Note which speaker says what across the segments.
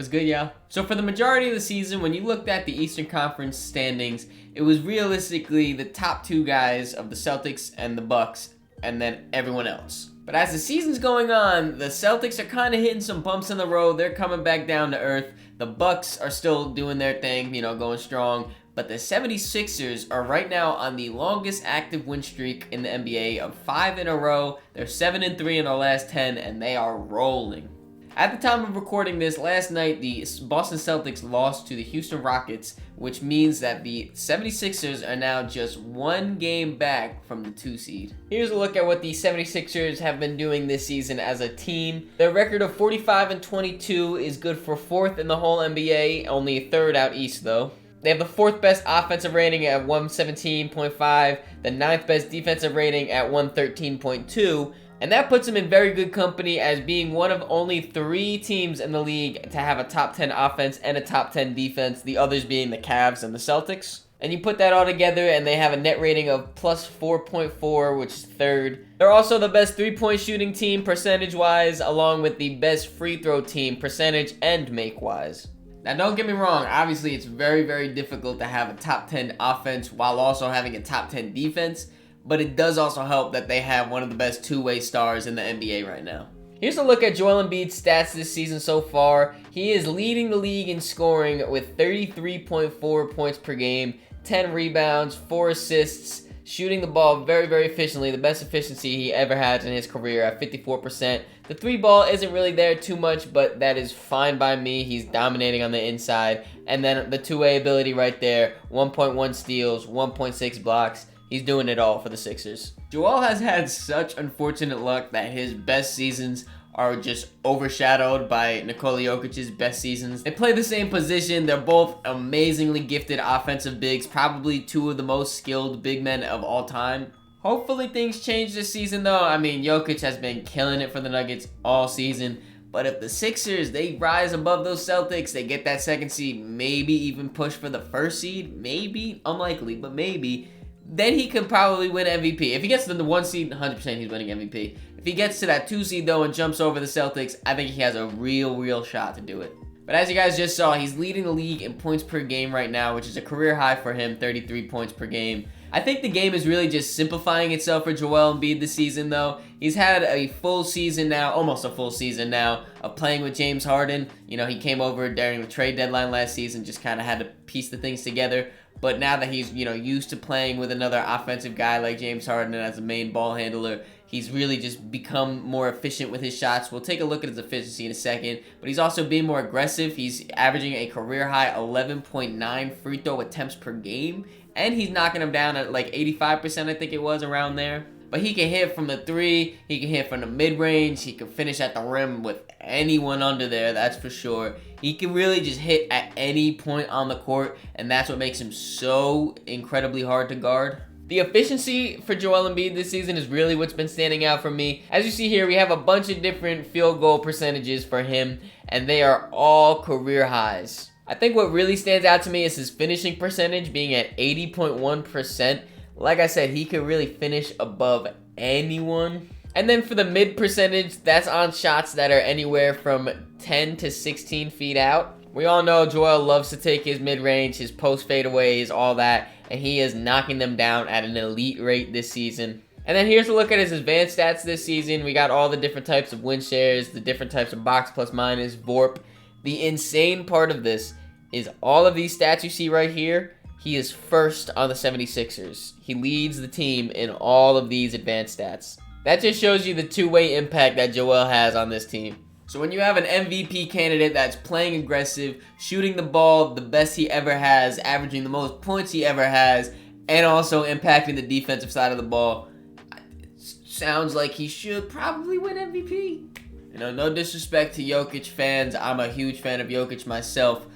Speaker 1: Was good, yeah. So for the majority of the season, when you looked at the Eastern Conference standings, it was realistically the top two guys of the Celtics and the Bucks, and then everyone else. But as the season's going on, the Celtics are kind of hitting some bumps in the road. They're coming back down to earth. The Bucks are still doing their thing, going strong. But the 76ers are right now on the longest active win streak in the NBA of 5 in a row. They're 7-3 in their last 10, and they are rolling. At the time of recording this, last night, the Boston Celtics lost to the Houston Rockets, which means that the 76ers are now just one game back from the 2 seed. Here's a look at what the 76ers have been doing this season as a team. Their record of 45-22 is good for 4th in the whole NBA, only 3rd out east though. They have the 4th best offensive rating at 117.5, the 9th best defensive rating at 113.2, and that puts them in very good company as being one of only 3 teams in the league to have a top 10 offense and a top 10 defense, the others being the Cavs and the Celtics. And you put that all together and they have a net rating of plus 4.4, which is 3rd. They're also the best 3-point shooting team percentage-wise, along with the best free throw team percentage and make-wise. Now, don't get me wrong, obviously it's very, very difficult to have a top 10 offense while also having a top 10 defense, but it does also help that they have one of the best two-way stars in the NBA right now. Here's a look at Joel Embiid's stats this season so far. He is leading the league in scoring with 33.4 points per game, 10 rebounds, 4 assists, shooting the ball very, very efficiently, the best efficiency he ever had in his career at 54%. The 3 ball isn't really there too much, but that is fine by me. He's dominating on the inside. And then the two-way ability right there, 1.1 steals, 1.6 blocks. He's doing it all for the Sixers. Joel has had such unfortunate luck that his best seasons are just overshadowed by Nikola Jokic's best seasons. They play the same position. They're both amazingly gifted offensive bigs, probably 2 of the most skilled big men of all time. Hopefully things change this season though. I mean, Jokic has been killing it for the Nuggets all season. But if the Sixers, they rise above those Celtics, they get that 2nd seed, maybe even push for the 1st seed, maybe, unlikely, but maybe, then he could probably win MVP. If he gets to the 1 seed, 100% he's winning MVP. If he gets to that 2 seed though and jumps over the Celtics, I think he has a real shot to do it. But as you guys just saw, he's leading the league in points per game right now, which is a career high for him, 33 points per game. I think the game is really just simplifying itself for Joel Embiid this season though. He's had a full season now, almost a full season now, of playing with James Harden. He came over during the trade deadline last season, just kind of had to piece the things together. But now that he's, used to playing with another offensive guy like James Harden as a main ball handler, he's really just become more efficient with his shots. We'll take a look at his efficiency in a second, but he's also being more aggressive. He's averaging a career high 11.9 free throw attempts per game, and he's knocking them down at like 85%, I think it was, around there. But he can hit from the 3, he can hit from the mid-range, he can finish at the rim with anyone under there, that's for sure. He can really just hit at any point on the court, and that's what makes him so incredibly hard to guard. The efficiency for Joel Embiid this season is really what's been standing out for me. As you see here, we have a bunch of different field goal percentages for him, and they are all career highs. I think what really stands out to me is his finishing percentage being at 80.1%. Like I said, he could really finish above anyone. And then for the mid percentage, that's on shots that are anywhere from 10 to 16 feet out. We all know Joel loves to take his mid-range, his post fadeaways, all that, and he is knocking them down at an elite rate this season. And then here's a look at his advanced stats this season. We got all the different types of win shares, the different types of box plus minus, VORP. The insane part of this is all of these stats you see right here, he is 1st on the 76ers. He leads the team in all of these advanced stats. That just shows you the two-way impact that Joel has on this team. So when you have an MVP candidate that's playing aggressive, shooting the ball the best he ever has, averaging the most points he ever has, and also impacting the defensive side of the ball, it sounds like he should probably win MVP. No disrespect to Jokic fans. I'm a huge fan of Jokic myself.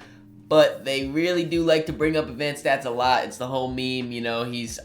Speaker 1: But they really do like to bring up advanced stats a lot. It's the whole meme,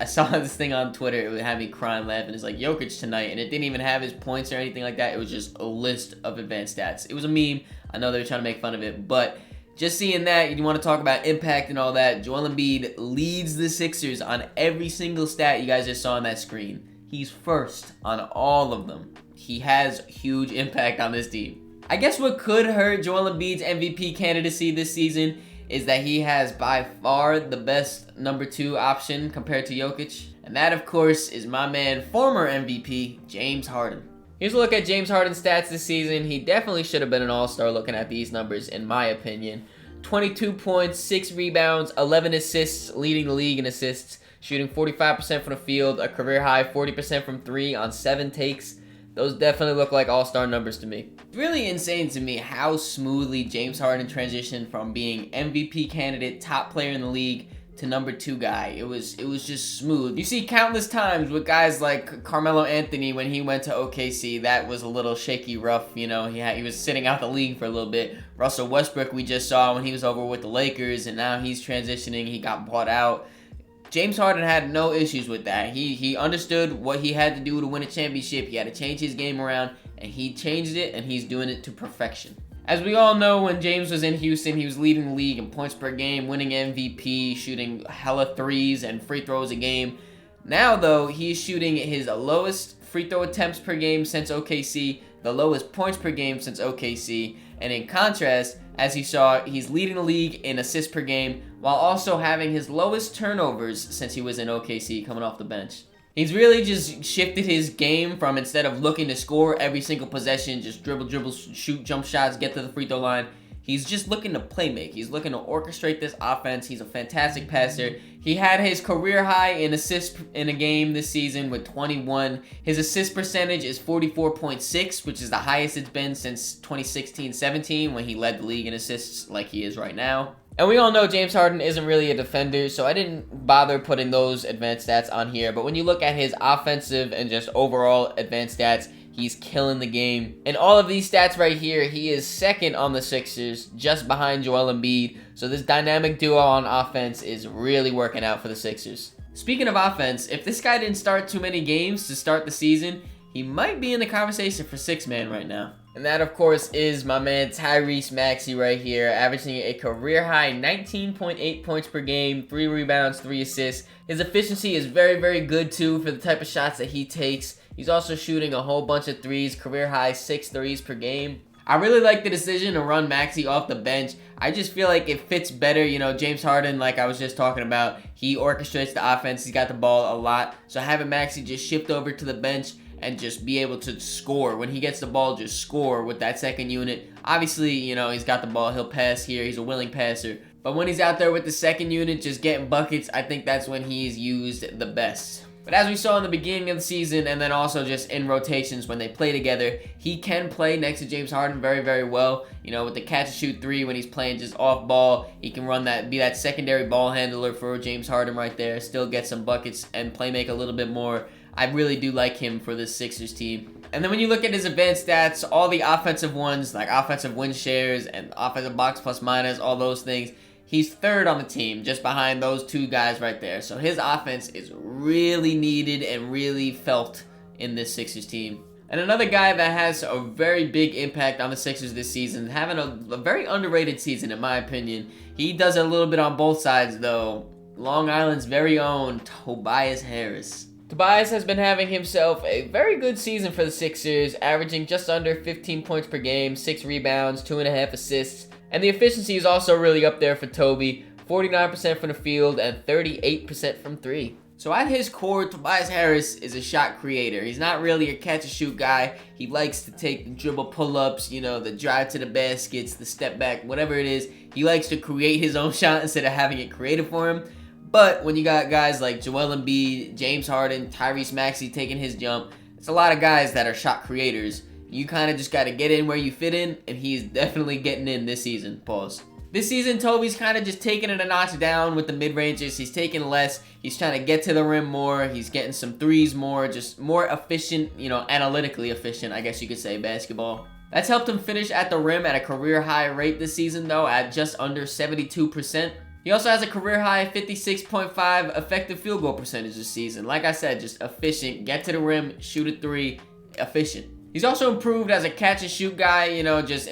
Speaker 1: I saw this thing on Twitter. It would have me crying laughing. It's like Jokic tonight, and it didn't even have his points or anything like that. It was just a list of advanced stats. It was a meme. I know they were trying to make fun of it, but just seeing that, you want to talk about impact and all that. Joel Embiid leads the Sixers on every single stat you guys just saw on that screen. He's 1st on all of them. He has huge impact on this team. I guess what could hurt Joel Embiid's MVP candidacy this season is that he has by far the best number 2 option compared to Jokic. And that, of course, is my man, former MVP, James Harden. Here's a look at James Harden's stats this season. He definitely should have been an all-star looking at these numbers, in my opinion. 22 points, 6 rebounds, 11 assists, leading the league in assists, shooting 45% from the field, a career high 40% from 3 on 7 takes. Those definitely look like all-star numbers to me. It's really insane to me how smoothly James Harden transitioned from being MVP candidate, top player in the league, to number 2 guy. It was just smooth. You see countless times with guys like Carmelo Anthony when he went to OKC, that was a little shaky, rough, you know, he was sitting out the league for a little bit. Russell Westbrook we just saw when he was over with the Lakers, and now he's transitioning, he got bought out. James Harden had no issues with that. He understood what he had to do to win a championship. He had to change his game around, and he changed it, and he's doing it to perfection. As we all know, when James was in Houston, he was leading the league in points per game, winning MVP, shooting hella threes and free throws a game. Now, though, he's shooting his lowest free throw attempts per game since OKC, the lowest points per game since OKC, and in contrast, as you saw, he's leading the league in assists per game while also having his lowest turnovers since he was in OKC coming off the bench. He's really just shifted his game from, instead of looking to score every single possession, just dribble, shoot, jump shots, get to the free throw line, he's just looking to play make. He's looking to orchestrate this offense. He's a fantastic passer. He had his career high in assists in a game this season with 21. His assist percentage is 44.6, which is the highest it's been since 2016-17 when he led the league in assists like he is right now. And we all know James Harden isn't really a defender, so I didn't bother putting those advanced stats on here. But when you look at his offensive and just overall advanced stats, he's killing the game. In all of these stats right here, he is second on the Sixers, just behind Joel Embiid. So this dynamic duo on offense is really working out for the Sixers. Speaking of offense, if this guy didn't start too many games to start the season, he might be in the conversation for 6th man right now. And that, of course, is my man Tyrese Maxey right here, averaging a career-high 19.8 points per game, 3 rebounds, 3 assists. His efficiency is very, very good, too, for the type of shots that he takes. He's also shooting a whole bunch of threes, career-high 6 threes per game. I really like the decision to run Maxey off the bench. I just feel like it fits better. You know, James Harden, like I was just talking about, he orchestrates the offense. He's got the ball a lot. So having Maxey just shift over to the bench and just be able to score. When he gets the ball, just score with that second unit. Obviously, you know, he's got the ball. He'll pass here. He's a willing passer. But when he's out there with the second unit just getting buckets, I think that's when he's used the best. But as we saw in the beginning of the season, and then also just in rotations when they play together, he can play next to James Harden very, very well. You know, with the catch and shoot 3 when he's playing just off ball, he can run that, be that secondary ball handler for James Harden right there, still get some buckets and play make a little bit more. I really do like him for this Sixers team. And then when you look at his advanced stats, all the offensive ones, like offensive win shares and offensive box plus minus, all those things, he's 3rd on the team, just behind those 2 guys right there. So his offense is really needed and really felt in this Sixers team. And another guy that has a very big impact on the Sixers this season, having a very underrated season in my opinion. He does it a little bit on both sides though. Long Island's very own Tobias Harris. Tobias has been having himself a very good season for the Sixers, averaging just under 15 points per game, 6 rebounds, 2.5 assists. And the efficiency is also really up there for Toby, 49% from the field and 38% from 3. So at his core, Tobias Harris is a shot creator. He's not really a catch and shoot guy. He likes to take the dribble pull-ups, you know, the drive to the baskets, the step back, whatever it is. He likes to create his own shot instead of having it created for him. But when you got guys like Joel Embiid, James Harden, Tyrese Maxey taking his jump, it's a lot of guys that are shot creators. You kind of just got to get in where you fit in, and he's definitely getting in this season. Pause. This season, Toby's kind of just taking it a notch down with the mid-ranges. He's taking less. He's trying to get to the rim more. He's getting some threes more, just more efficient, you know, analytically efficient, I guess you could say, basketball. That's helped him finish at the rim at a career high rate this season, though, at just under 72%. He also has a career high 56.5 effective field goal percentage this season. Like I said, just efficient. Get to the rim, shoot a 3, efficient. He's also improved as a catch and shoot guy, you know, just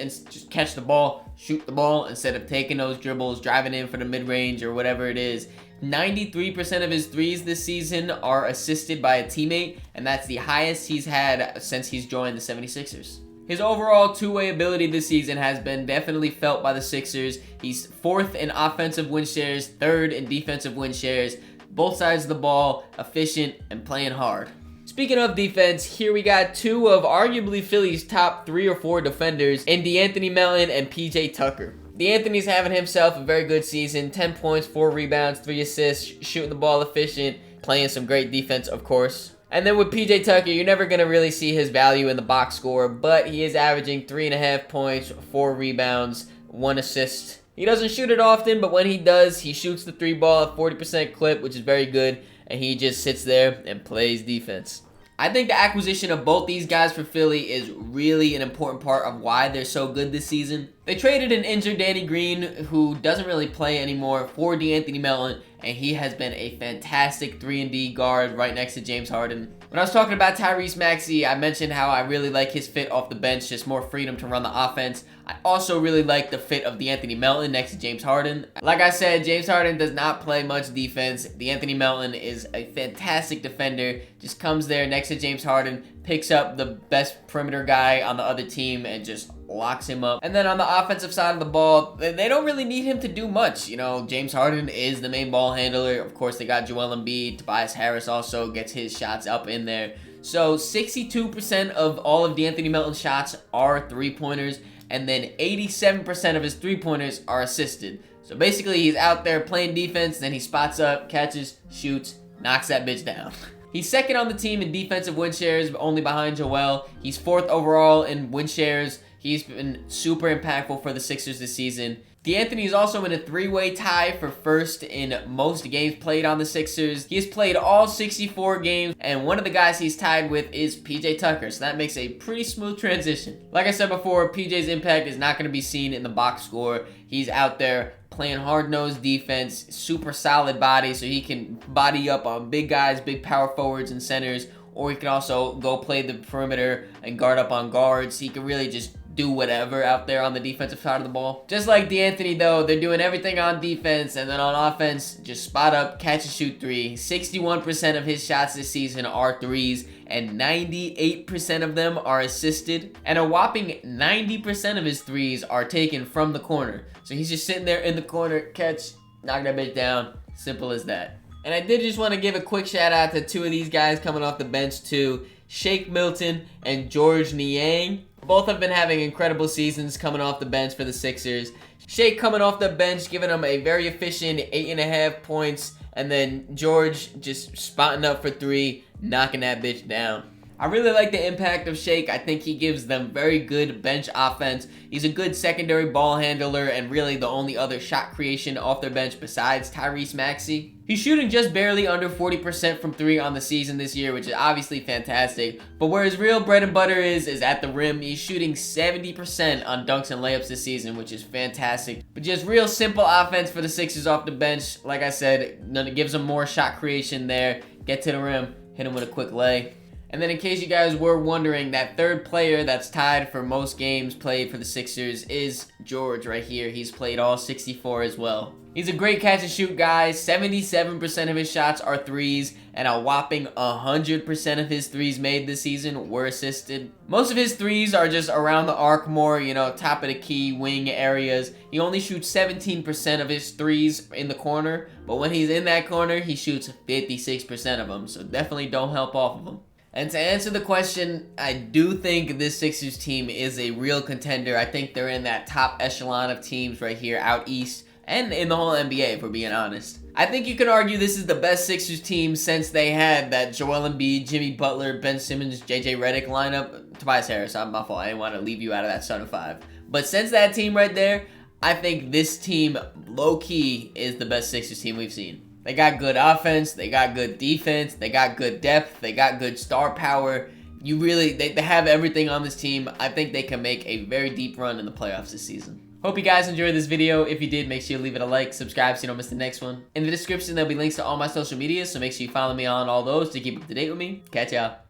Speaker 1: catch the ball, shoot the ball instead of taking those dribbles, driving in for the mid-range or whatever it is. 93% of his threes this season are assisted by a teammate, and that's the highest he's had since he's joined the 76ers. His overall two-way ability this season has been definitely felt by the Sixers. He's 4th in offensive win shares, 3rd in defensive win shares. Both sides of the ball, efficient, and playing hard. Speaking of defense, here we got two of arguably Philly's top 3 or 4 defenders in DeAnthony Melton and PJ Tucker. DeAnthony's having himself a very good season. 10 points, 4 rebounds, 3 assists, shooting the ball efficient, playing some great defense, of course. And then with PJ Tucker, you're never going to really see his value in the box score, but he is averaging 3.5 points, 4 rebounds, 1 assist. He doesn't shoot it often, but when he does, he shoots the 3 ball at 40% clip, which is very good, and he just sits there and plays defense. I think the acquisition of both these guys for Philly is really an important part of why they're so good this season. They traded an injured Danny Green, who doesn't really play anymore, for DeAnthony Melton, and he has been a fantastic 3-and-D guard right next to James Harden. When I was talking about Tyrese Maxey, I mentioned how I really like his fit off the bench, just more freedom to run the offense. I also really like the fit of DeAnthony Melton next to James Harden. Like I said, James Harden does not play much defense. DeAnthony Melton is a fantastic defender, just comes there next to James Harden, picks up the best perimeter guy on the other team, and just locks him up. And then on the offensive side of the ball, they don't really need him to do much. You know, James Harden is the main ball handler. Of course, they got Joel Embiid. Tobias Harris also gets his shots up in there. So 62% of all of DeAnthony Melton's shots are three-pointers, and then 87% of his three-pointers are assisted. So basically, he's out there playing defense, then he spots up, catches, shoots, knocks that bitch down. He's 2nd on the team in defensive win shares, only behind Joel. He's 4th overall in win shares. He's been super impactful for the Sixers this season. DeAnthony is also in a 3-way tie for 1st in most games played on the Sixers. He has played all 64 games, and one of the guys he's tied with is PJ Tucker, so that makes a pretty smooth transition. Like I said before, PJ's impact is not going to be seen in the box score. He's out there playing hard-nosed defense, super solid body, so he can body up on big guys, big power forwards and centers, or he can also go play the perimeter and guard up on guards. He can really just do whatever out there on the defensive side of the ball. Just like DeAnthony, though, they're doing everything on defense, and then on offense, just spot up, catch and shoot 3. 61% of his shots this season are 3s, and 98% of them are assisted, and a whopping 90% of his 3s are taken from the corner. So he's just sitting there in the corner, catch, knock that bitch down. Simple as that. And I did just want to give a quick shout out to 2 of these guys coming off the bench too, Shake Milton and George Niang. Both have been having incredible seasons coming off the bench for the Sixers. Shake coming off the bench, giving them a very efficient 8.5 points, and then George just spotting up for 3, knocking that bitch down. I really like the impact of Shake. I think he gives them very good bench offense. He's a good secondary ball handler and really the only other shot creation off their bench besides Tyrese Maxey. He's shooting just barely under 40% from 3 on the season this year, which is obviously fantastic. But where his real bread and butter is at the rim. He's shooting 70% on dunks and layups this season, which is fantastic. But just real simple offense for the Sixers off the bench. Like I said, it gives them more shot creation there. Get to the rim, hit him with a quick lay. And then in case you guys were wondering, that 3rd player that's tied for most games played for the Sixers is George right here. He's played all 64 as well. He's a great catch and shoot guy. 77% of his shots are 3s, and a whopping 100% of his 3s made this season were assisted. Most of his 3s are just around the arc more, you know, top of the key, wing areas. He only shoots 17% of his 3s in the corner, but when he's in that corner, he shoots 56% of them, so definitely don't help off of him. And to answer the question, I do think this Sixers team is a real contender. I think they're in that top echelon of teams right here out east and in the whole NBA, if we're being honest. I think you can argue this is the best Sixers team since they had that Joel Embiid, Jimmy Butler, Ben Simmons, JJ Redick lineup. Tobias Harris, my fault. I didn't want to leave you out of that starting 5. But since that team right there, I think this team, low-key, is the best Sixers team we've seen. They got good offense, they got good defense, they got good depth, they got good star power. They have everything on this team. I think they can make a very deep run in the playoffs this season. Hope you guys enjoyed this video. If you did, make sure you leave it a like, subscribe so you don't miss the next one. In the description, there'll be links to all my social media, so make sure you follow me on all those to keep up to date with me. Catch y'all.